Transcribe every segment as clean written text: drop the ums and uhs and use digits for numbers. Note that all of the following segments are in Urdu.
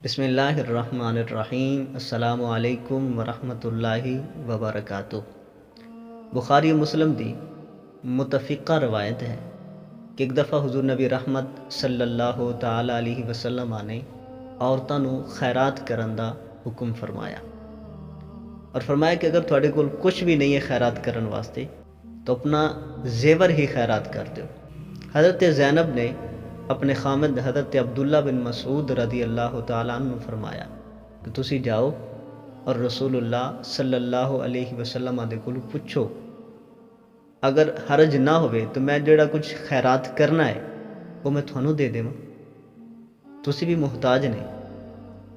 بسم اللہ الرحمن الرحیم۔ السلام علیکم ورحمۃ اللہ وبرکاتہ۔ بخاری و مسلم دی متفقہ روایت ہے کہ ایک دفعہ حضور نبی رحمت صلی اللہ تعالی علیہ وسلم نے عورتوں نو خیرات کرن دا حکم فرمایا اور فرمایا کہ اگر تھوڑے کول کچھ بھی نہیں ہے خیرات کرن واسطے تو اپنا زیور ہی خیرات کر دیو۔ حضرت زینب نے اپنے خامد حضرت عبداللہ بن مسعود رضی اللہ تعالیٰ عنہ فرمایا کہ تسی جاؤ اور رسول اللہ صلی اللہ علیہ وسلم دے کول پوچھو، اگر حرج نہ ہوئے تو میں جڑا کچھ خیرات کرنا ہے وہ میں تھانوں دے دوں، تسی بھی محتاج نہیں۔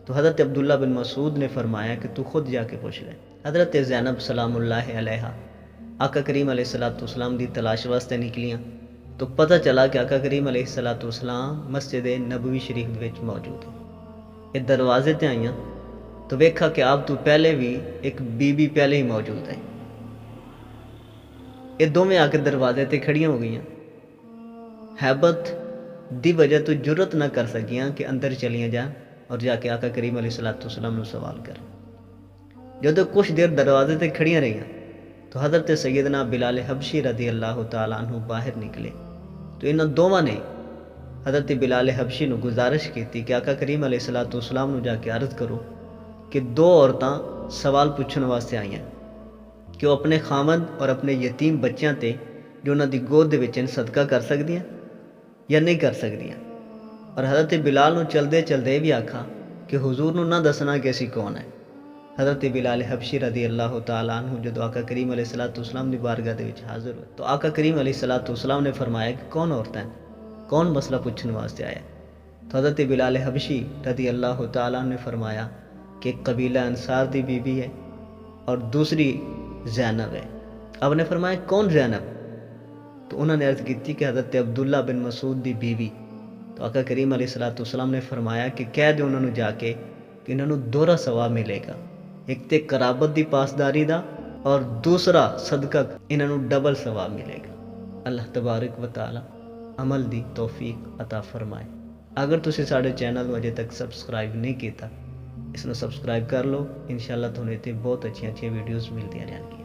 تو حضرت عبداللہ بن مسعود نے فرمایا کہ تو خود جا کے پوچھ لے۔ حضرت زینب سلام اللہ علیہا آقا کریم علیہ السلام دی تلاش واسطے نکلیاں تو پتہ چلا کہ آقا کریم علیہ السلام مسجد نبوی شریف وچ موجود ہیں۔ یہ دروازے تے آئیاں تو ویکھا کہ آپ تو پہلے بھی ایک بی بی پہلے ہی موجود ہے۔ یہ دونوں آ کے دروازے تے کھڑیاں ہو گئیاں، ہیبت دی وجہ تو جرت نہ کر سکیاں کہ اندر چلیاں جان اور جا کے آقا کریم علیہ السلام نو سوال کر۔ جدو کچھ دیر دروازے تے کھڑیاں رہیاں تو حضرت سیدنا بلال حبشی رضی اللہ تعالیٰ عنہ باہر نکلے تو انہاں دونوں نے حضرت بلال حبشی نو گزارش کی کہ آقا کریم علیہ السلام نو جا کے عرض کرو کہ دو عورتاں سوال پوچھن واسطے آئیاں کہ وہ اپنے خامد اور اپنے یتیم بچیاں تے جو انہاں دی گود دے وچ صدقہ کر سکدیاں یا نہیں کر سکدیاں۔ اور حضرت بلال نو چلدے چلدے بھی آکھا کہ حضور نو نہ دسنا کہ اسی کون ہے۔ حضرت بلال حبشی رضی اللہ تعالیٰ عنہ جدو آقا کریم علیہ السلام دی بارگاہ دے وچ حاضر ہوئے تو آقا کریم علیہ السلام نے فرمایا کہ کون عورت ہیں، کون مسئلہ پوچھنے واسطے آیا؟ تو حضرت بلال حبشی رضی اللہ تعالیٰ عنہ نے فرمایا کہ ایک قبیلہ انصار دی بی بی ہے اور دوسری زینب ہے۔ اب نے فرمایا کون زینب؟ تو انہوں نے عرض کی کہ حضرت عبداللہ بن مسعود دی بیوی۔ تو آقا کریم علیہ السلام نے فرمایا کہ کہہ دے انہوں نے جا کے کہ انہوں نے دوہرا ثواب ملے گا، ایک تے قرابت دی پاسداری دا اور دوسرا صدقہ انہوں نے ڈبل ثواب ملے گا۔ اللہ تبارک و تعالی عمل دی توفیق عطا فرمائے۔ اگر تسی ساڑھے چینل کو اجے تک سبسکرائب نہیں کیتا اس نے سبسکرائب کر لو، انشاءاللہ تھوڑے تے بہت اچھی ویڈیوز ملتی رہن گی۔